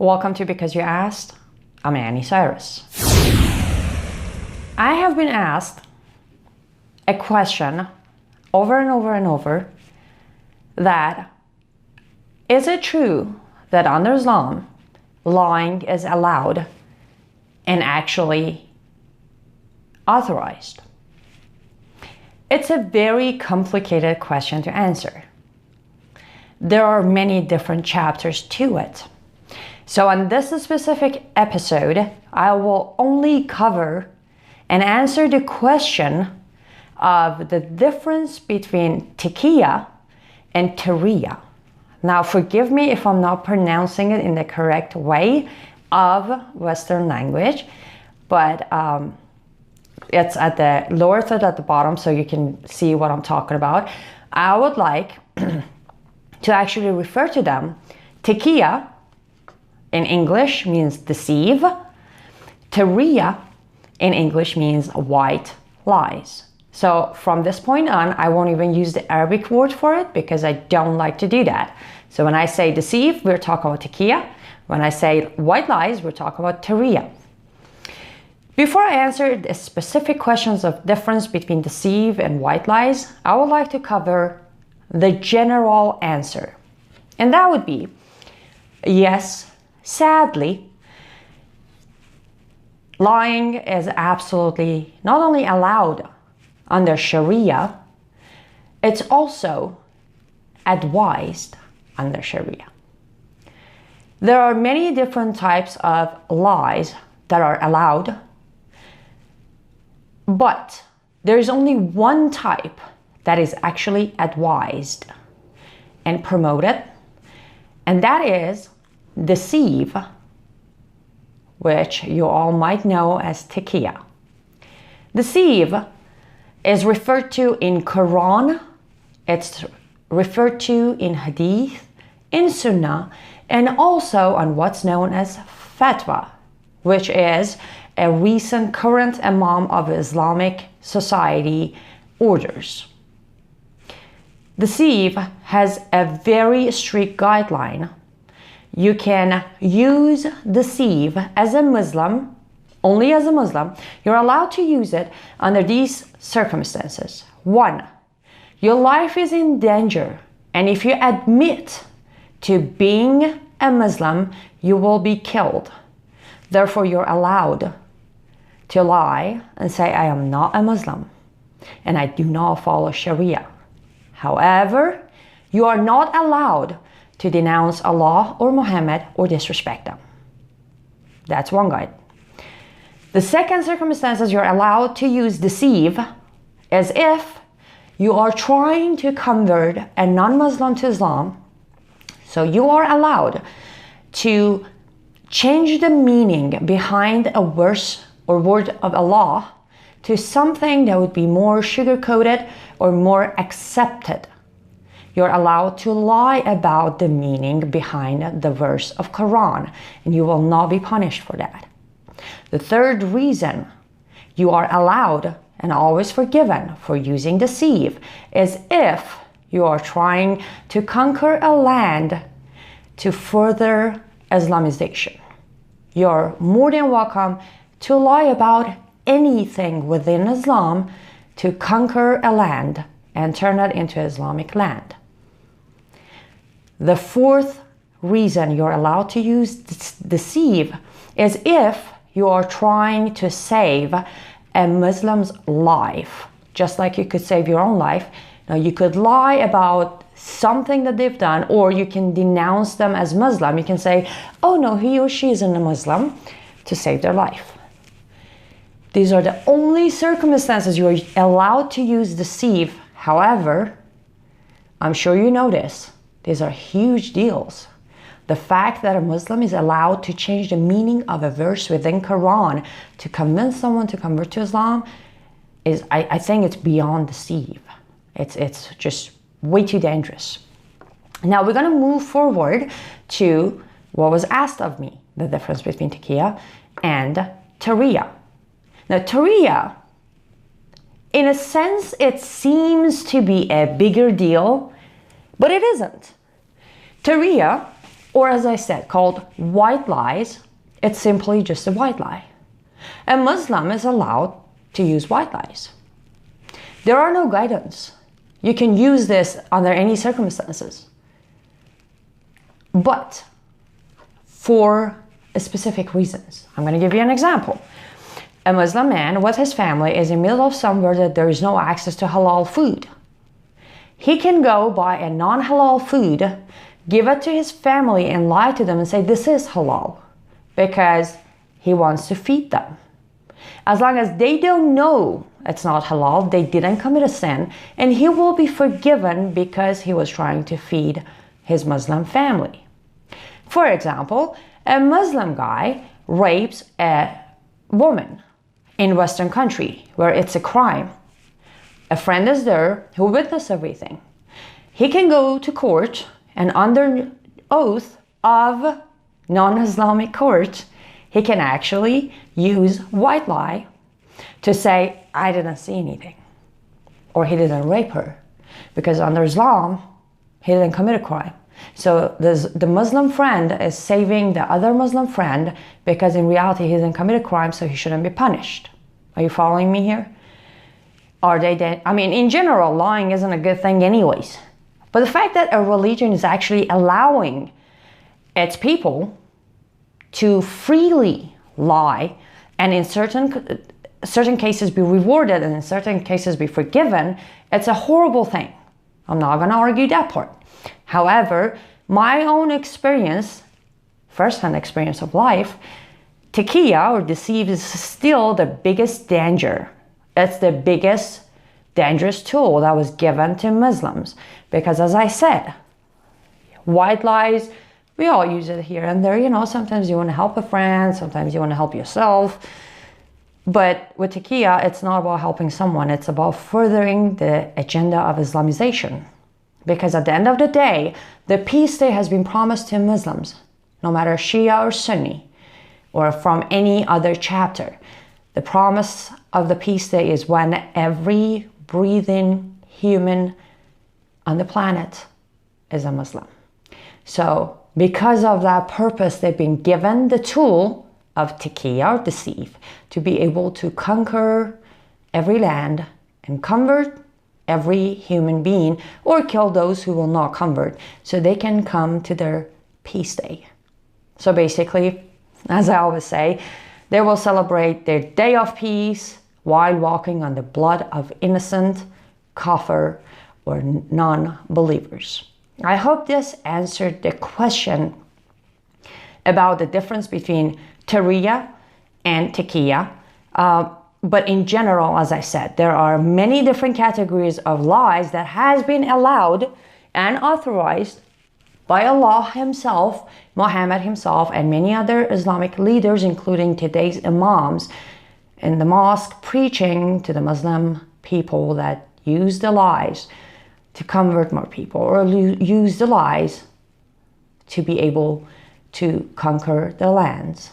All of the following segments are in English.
Welcome to Because You Asked. I'm Annie Cyrus. I have been asked a question over and over and over that is it true that under Islam lying is allowed and actually authorized? It's a very complicated question to answer. There are many different chapters to it. So on this specific episode, I will only cover and answer the question of the difference between Taqiyya and Tawriya. Now, forgive me if I'm not pronouncing it in the correct way of Western language, but it's at the lower third at the bottom, so you can see what I'm talking about. I would like to actually refer to them. Taqiyya in English means deceive. Tawriya in English means white lies. So from this point on, I won't even use the Arabic word for it because I don't like to do that. So when I say deceive, we're talking about Taqiyya. When I say white lies, we're talking about Tawriya. Before I answer the specific questions of difference between deceive and white lies, I would like to cover the general answer. And that would be, yes, sadly, lying is absolutely not only allowed under Sharia, it's also advised under Sharia. There are many different types of lies that are allowed, but there is only one type that is actually advised and promoted, and that is deceive, which you all might know as Taqiyya. Deceive is referred to in Quran, it's referred to in Hadith, in Sunnah, and also on what's known as Fatwa, which is a recent current Imam of Islamic society orders. Deceive has a very strict guideline. You can use deceive as a Muslim, only as a Muslim. You're allowed to use it under these circumstances. 1, your life is in danger, and if you admit to being a Muslim, you will be killed. Therefore, you're allowed to lie and say, I am not a Muslim, and I do not follow Sharia. However, you are not allowed to denounce Allah or Muhammad or disrespect them. That's one guide. The second circumstances you're allowed to use deceive is if you are trying to convert a non-Muslim to Islam. So you are allowed to change the meaning behind a verse or word of Allah to something that would be more sugar-coated or more accepted. You're allowed to lie about the meaning behind the verse of Quran, and you will not be punished for that. The third reason you are allowed and always forgiven for using deceive is if you are trying to conquer a land to further Islamization. You're more than welcome to lie about anything within Islam to conquer a land and turn it into Islamic land. The fourth reason you're allowed to use deceive is if you are trying to save a Muslim's life, just like you could save your own life. Now, you could lie about something that they've done, or you can denounce them as Muslim. You can say, oh no, he or she isn't a Muslim, to save their life. These are the only circumstances you are allowed to use deceive. However, I'm sure you know this, these are huge deals. The fact that a Muslim is allowed to change the meaning of a verse within Quran to convince someone to convert to Islam is, I think it's beyond deceive. It's just way too dangerous. Now we're going to move forward to what was asked of me, the difference between Taqiyya and Tawriya. Now Tawriya, in a sense, it seems to be a bigger deal, but it isn't. Tawriya or as I said, called white lies, it's simply just a white lie. A Muslim is allowed to use white lies. There are no guidance. You can use this under any circumstances, but for specific reasons. I'm going to give you an example. A Muslim man with his family is in the middle of somewhere that there is no access to halal food. He can go buy a non-halal food, give it to his family and lie to them and say this is halal because he wants to feed them. As long as they don't know it's not halal, they didn't commit a sin, and he will be forgiven because he was trying to feed his Muslim family. For example, a Muslim guy rapes a woman in Western country where it's a crime. A friend is there who witnessed everything. He can go to court and under oath of non-Islamic court, he can actually use white lie to say, I didn't see anything, or he didn't rape her, because under Islam, he didn't commit a crime. So the Muslim friend is saving the other Muslim friend because in reality, he didn't commit a crime, so he shouldn't be punished. Are you following me here? Are they dead? I mean, in general, lying isn't a good thing anyways. But the fact that a religion is actually allowing its people to freely lie and in certain cases be rewarded and in certain cases be forgiven, it's a horrible thing. I'm not going to argue that part. However, my own experience, first-hand experience of life, Taqiyya or deceive is still the biggest danger. It's the biggest dangerous tool that was given to Muslims. Because as I said, white lies, we all use it here and there. You know, sometimes you want to help a friend, sometimes you want to help yourself. But with Taqiyya, it's not about helping someone. It's about furthering the agenda of Islamization. Because at the end of the day, the peace day has been promised to Muslims, no matter Shia or Sunni, or from any other chapter. The promise of the peace day is when every breathing human on the planet is a Muslim. So because of that purpose, they've been given the tool of Taqiyya or deceive to be able to conquer every land and convert every human being or kill those who will not convert so they can come to their peace day. So basically, as I always say, they will celebrate their day of peace while walking on the blood of innocent kafir or non-believers. I hope this answered the question about the difference between Tawriya and Taqiyya. But in general, as I said, there are many different categories of lies that has been allowed and authorized by Allah himself, Muhammad himself, and many other Islamic leaders, including today's imams in the mosque, preaching to the Muslim people that use the lies to convert more people or use the lies to be able to conquer the lands.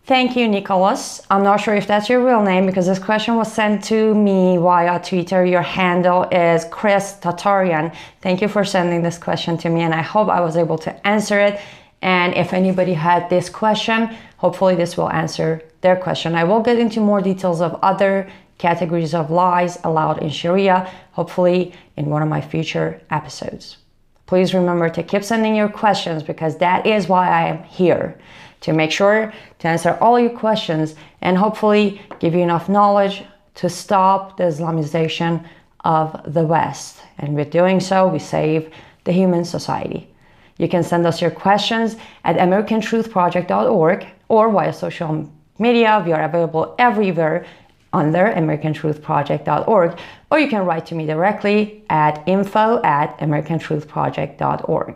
Thank you, Nicholas. I'm not sure if that's your real name because this question was sent to me via Twitter. Your handle is Chris Tatarian. Thank you for sending this question to me and I hope I was able to answer it. And if anybody had this question, hopefully this will answer their question. I will get into more details of other categories of lies allowed in Sharia, hopefully in one of my future episodes. Please remember to keep sending your questions because that is why I am here, to make sure to answer all your questions and hopefully give you enough knowledge to stop the Islamization of the West. And with doing so, we save the human society. You can send us your questions at americantruthproject.org or via social media. We are available everywhere under americantruthproject.org, or you can write to me directly at info@americantruthproject.org.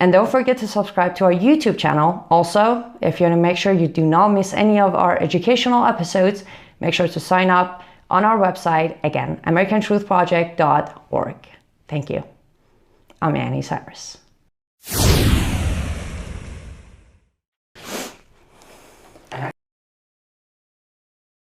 And don't forget to subscribe to our YouTube channel. Also, if you want to make sure you do not miss any of our educational episodes, make sure to sign up on our website, again, americantruthproject.org. Thank you. I'm Annie Cyrus.